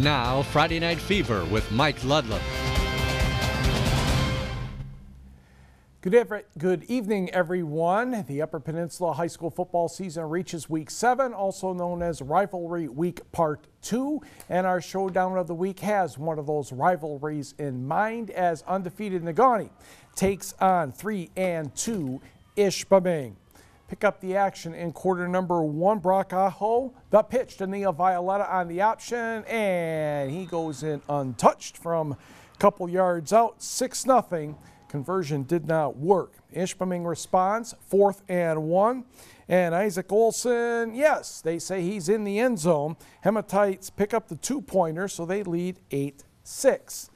And now, Friday Night Fever with Mike Ludlum. Good evening, everyone. The Upper Peninsula High School football season reaches week 7, also known as Rivalry Week Part 2. And our showdown of the week has one of those rivalries in mind, as undefeated Negaunee takes on 3-2 Ishpeming. Pick up the action in quarter number 1. Brock Aho, the pitch to Neil Violetta on the option, and he goes in untouched from a couple yards out, 6-0. Conversion did not work. Ishpeming responds, 4th and 1. And Isaac Olson, yes, they say he's in the end zone. Hematites pick up the 2-pointer, so they lead 8-6.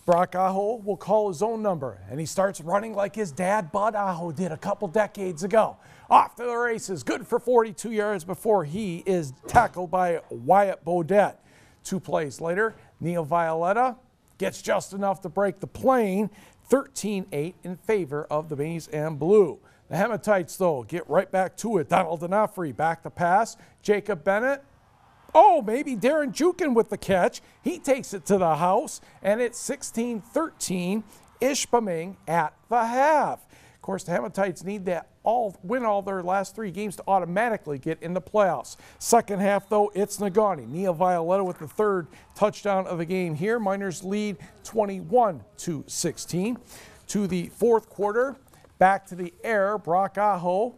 Brock Aho will call his own number, and he starts running like his dad, Bud Aho, did a couple decades ago. Off to the races, good for 42 yards before he is tackled by Wyatt Bodette. 2 plays later, Neil Violetta gets just enough to break the plane. 13-8 in favor of the Maize and Blue. The Hematites, though, get right back to it. Donald D'Onofrio back to pass. Jacob Bennett. Oh, maybe Darren Jukin with the catch. He takes it to the house, and it's 16-13, Ishpeming at the half. Of course, the Hematites need that win all their last 3 games to automatically get in the playoffs. Second half, though, it's Negaunee. Neil Violetta with the 3rd touchdown of the game here. Miners lead 21-16. To the 4th quarter, back to the air. Brock Aho,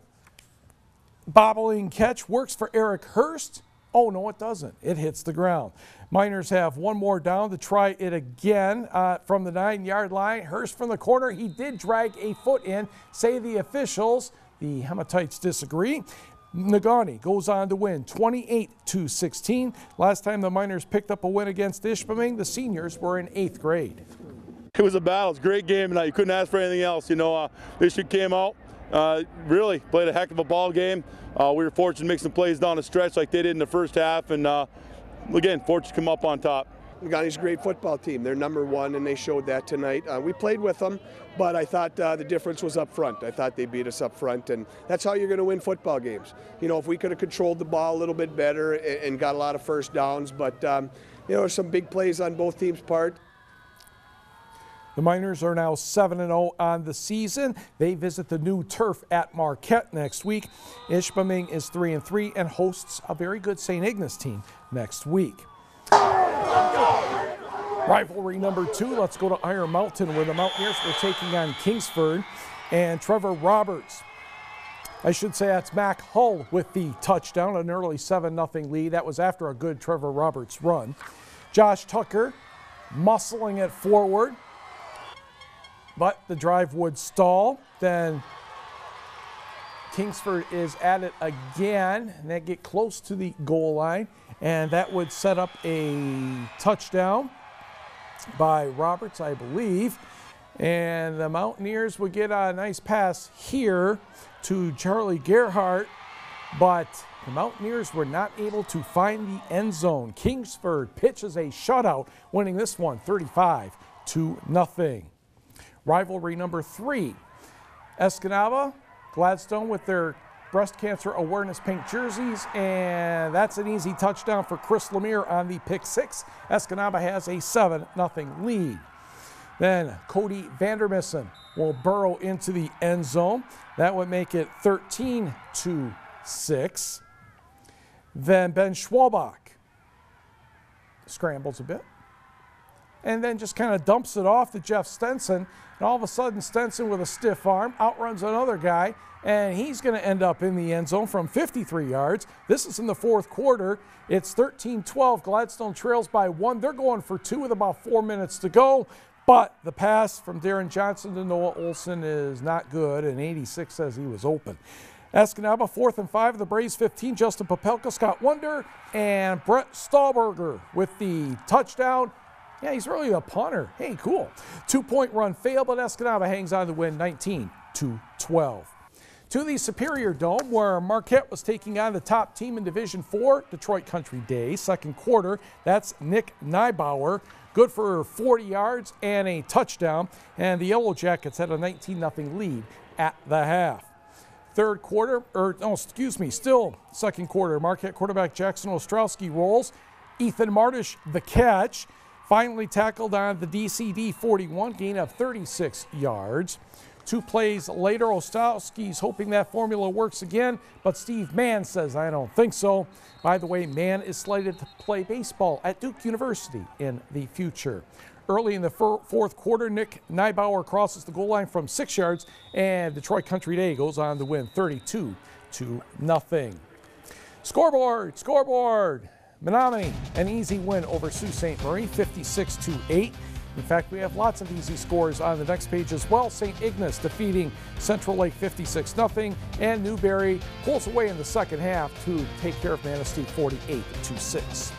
bobbling catch, works for Eric Hurst. Oh, no, it doesn't. It hits the ground. Miners have 1 more down to try it again from the 9-yard line. Hurst from the corner. He did drag a foot in, say the officials. The Hematites disagree. Negaunee goes on to win 28-16. Last time the Miners picked up a win against Ishpeming, the seniors were in 8th grade. It was a battle. It's a great game tonight. You couldn't ask for anything else. You know, Ishpeming came out, really played a heck of a ball game. We were fortunate to make some plays down the stretch like they did in the first half, and again, fortunate to come up on top. Negaunee's a great football team. They're number 1, and they showed that tonight. We played with them, but I thought the difference was up front. I thought they beat us up front, and that's how you're going to win football games. You know, if we could have controlled the ball a little bit better and got a lot of first downs, but you know, some big plays on both teams' part. The Miners are now 7-0 on the season. They visit the new turf at Marquette next week. Ishpeming is 3-3 and hosts a very good St. Ignace team next week. Rivalry number 2, let's go to Iron Mountain, where the Mountaineers were taking on Kingsford. And Trevor Roberts, I should say that's Mac Hull with the touchdown, an early 7-0 lead. That was after a good Trevor Roberts run. Josh Tucker muscling it forward, but the drive would stall. Then Kingsford is at it again, and they get close to the goal line, and that would set up a touchdown by Roberts, I believe. And the Mountaineers would get a nice pass here to Charlie Gerhardt, but the Mountaineers were not able to find the end zone. Kingsford pitches a shutout, winning this one 35-0. Rivalry number 3, Escanaba, Gladstone with their breast cancer awareness pink jerseys, and that's an easy touchdown for Chris Lemire on the pick 6. Escanaba has a 7-0 lead. Then Cody Vandermissen will burrow into the end zone. That would make it 13-6. Then Ben Schwalbach scrambles a bit and then just kind of dumps it off to Jeff Stenson. And all of a sudden, Stenson with a stiff arm outruns another guy, and he's going to end up in the end zone from 53 yards. This is in the 4th quarter. It's 13-12. Gladstone trails by 1. They're going for 2 with about 4 minutes to go. But the pass from Darren Johnson to Noah Olson is not good, and 86 says he was open. Escanaba, 4th and 5 of the Braves 15. Justin Popelka, Scott Wonder, and Brett Stahlberger with the touchdown. Yeah, he's really the punter. Hey, cool. 2-point run failed, but Escanaba hangs on to win 19-12. To the Superior Dome, where Marquette was taking on the top team in Division 4, Detroit Country Day. 2nd quarter, that's Nick Neibauer. Good for 40 yards and a touchdown. And the Yellowjackets had a 19-0 lead at the half. Third quarter, still 2nd quarter, Marquette quarterback Jackson Ostrowski rolls. Ethan Martish, the catch. Finally tackled on the DCD 41, gain of 36 yards. 2 plays later, Ostowski's hoping that formula works again, but Steve Mann says, I don't think so. By the way, Mann is slated to play baseball at Duke University in the future. Early in the fourth quarter, Nick Neibauer crosses the goal line from 6 yards, and Detroit Country Day goes on to win 32-0. Scoreboard. Menominee, an easy win over Sault Ste. Marie, 56-8. In fact, we have lots of easy scores on the next page as well. St. Ignace defeating Central Lake 56-0, and Newberry pulls away in the second half to take care of Manistee 48-6.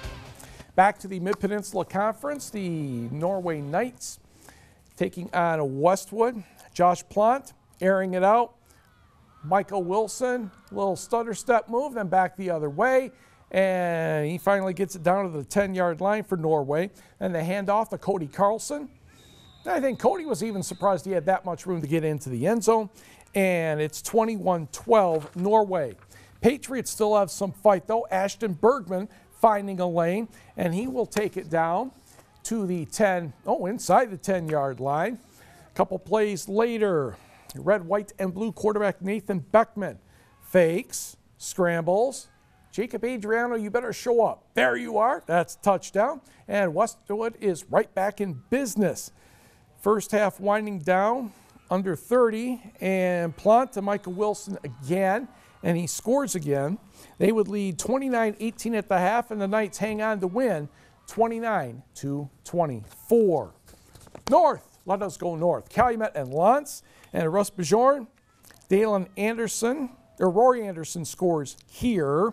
Back to the Mid-Peninsula Conference, the Norway Knights taking on Westwood. Josh Plant airing it out. Michael Wilson, little stutter step move, then back the other way. And he finally gets it down to the 10-yard line for Norway. And the handoff to Cody Carlson. I think Cody was even surprised he had that much room to get into the end zone. And it's 21-12 Norway. Patriots still have some fight though. Ashton Bergman finding a lane, and he will take it down to the inside the 10-yard line. A couple plays later, red, white, and blue quarterback Nathan Beckman fakes, scrambles. Jacob Adriano, you better show up. There you are. That's a touchdown. And Westwood is right back in business. First half winding down, under 30. And Plant to Michael Wilson again. And he scores again. They would lead 29-18 at the half, and the Knights hang on to win 29-24. North, let us go north. Calumet and Lance. And Russ Bajorn, Dalen Anderson, or Rory Anderson scores here.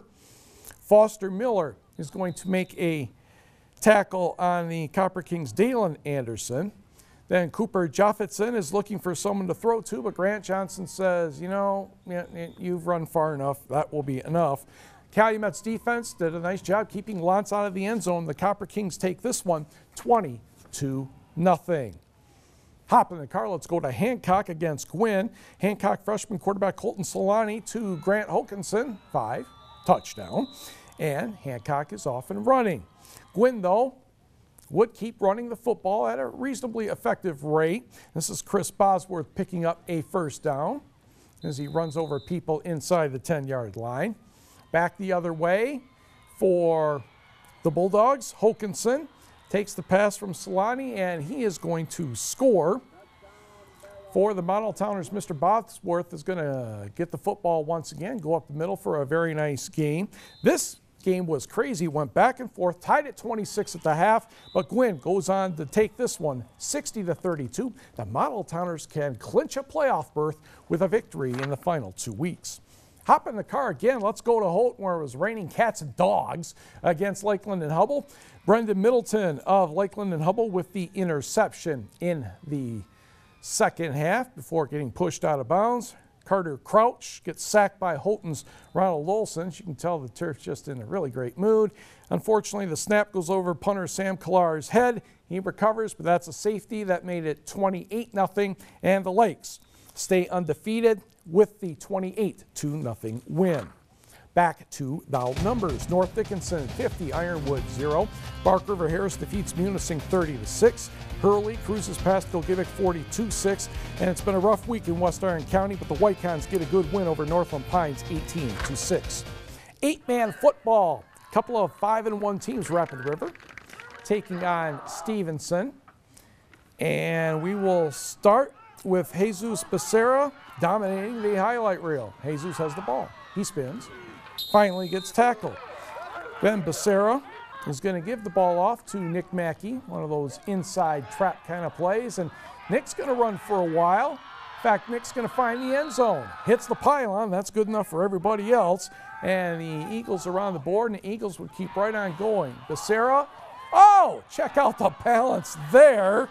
Foster Miller is going to make a tackle on the Copper Kings' Dalen Anderson. Then Cooper Joffitson is looking for someone to throw to, but Grant Johnson says, you know, you've run far enough. That will be enough. Calumet's defense did a nice job keeping Lance out of the end zone. The Copper Kings take this one 20-0. Hop in the car. Let's go to Hancock against Gwynn. Hancock freshman quarterback Colton Solani to Grant Hokinson, 5, touchdown. And Hancock is off and running. Gwynn, though, would keep running the football at a reasonably effective rate. This is Chris Bosworth picking up a first down as he runs over people inside the 10-yard line. Back the other way for the Bulldogs. Hokinson takes the pass from Solani, and he is going to score. For the Model Towners, Mr. Bosworth is going to get the football once again, go up the middle for a very nice game. This game was crazy, went back and forth, tied at 26 at the half, but Gwynn goes on to take this one 60-32. The Model Towners can clinch a playoff berth with a victory in the final 2 weeks. Hop in the car again. Let's go to Houghton, where it was raining cats and dogs against Lakeland and Hubble. Brendan Middleton of Lakeland and Hubble with the interception in the second half before getting pushed out of bounds. Carter Crouch gets sacked by Houghton's Ronald Olson. You can tell the turf's just in a really great mood. Unfortunately, the snap goes over punter Sam Killar's head. He recovers, but that's a safety. That made it 28-0, and the Lakes stay undefeated with the 28-0 win. Back to the numbers. North Dickinson 50, Ironwood 0. Bark River Harris defeats Munising 30-6. Hurley cruises past Gilgivic 42-6. And it's been a rough week in West Iron County, but the Whitecons get a good win over Northland Pines 18-6. 8-man football. A couple of 5-1 teams, Rapid River, taking on Stephenson. And we will start with Jesus Becerra dominating the highlight reel. Jesus has the ball. He spins. Finally gets tackled. Then Becerra is going to give the ball off to Nick Mackey, one of those inside trap kind of plays, and Nick's going to run for a while. In fact, Nick's going to find the end zone. Hits the pylon. That's good enough for everybody else. And the Eagles are on the board, and the Eagles would keep right on going. Becerra, oh, check out the balance there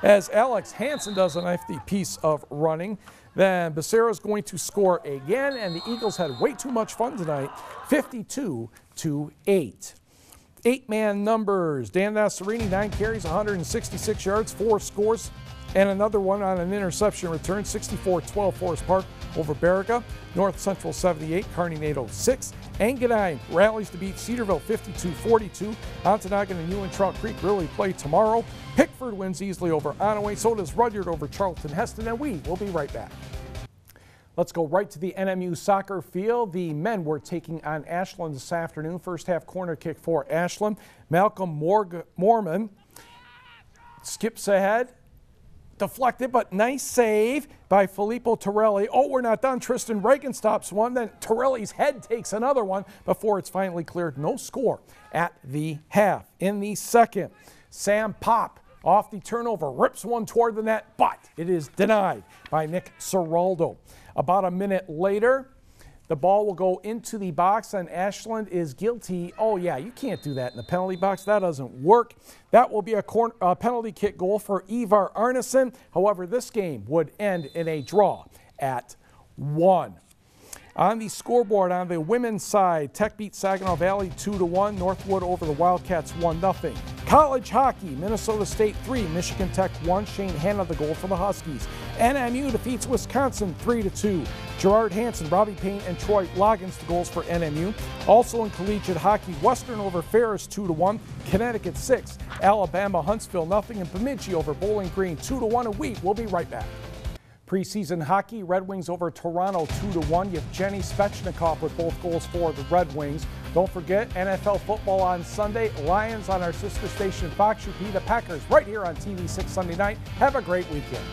as Alex Hansen does a nifty piece of running. Then Becerra is going to score again, and the Eagles had way too much fun tonight, 52-8. 8-man numbers. Dan Nasserini, 9 carries, 166 yards, 4 scores, and another one on an interception return, 64-12 Forest Park over Baraga. North Central 78, Kearney 806, Engadine rallies to beat Cedarville 52-42. Ontonagon and Ewan Trout Creek really play tomorrow. Pickford wins easily over Onaway. So does Rudyard over Charlton Heston, and we will be right back. Let's go right to the NMU soccer field. The men were taking on Ashland this afternoon. First half corner kick for Ashland. Malcolm Mormon skips ahead. Deflected, but nice save by Filippo Torelli. Oh, we're not done. Tristan Reagan stops one. Then Torelli's head takes another one before it's finally cleared. No score at the half. In the second, Sam Pop off the turnover, rips one toward the net, but it is denied by Nick Ciraldo. About a minute later, the ball will go into the box, and Ashland is guilty. Oh, yeah, you can't do that in the penalty box. That doesn't work. That will be a penalty kick goal for Ivar Arneson. However, this game would end in a draw at 1. On the scoreboard on the women's side, Tech beat Saginaw Valley 2-1. Northwood over the Wildcats 1-0. College hockey, Minnesota State 3, Michigan Tech 1. Shane Hanna the goal for the Huskies. NMU defeats Wisconsin 3-2. Gerard Hansen, Robbie Payne, and Troy Loggins the goals for NMU. Also in collegiate hockey, Western over Ferris 2-1. Connecticut 6, Alabama Huntsville 0, and Bemidji over Bowling Green 2-1. And we will be right back. Preseason hockey, Red Wings over Toronto 2-1. You have Jenny Svechnikov with both goals for the Red Wings. Don't forget NFL football on Sunday. Lions on our sister station Fox UP. The Packers right here on TV 6 Sunday night. Have a great weekend.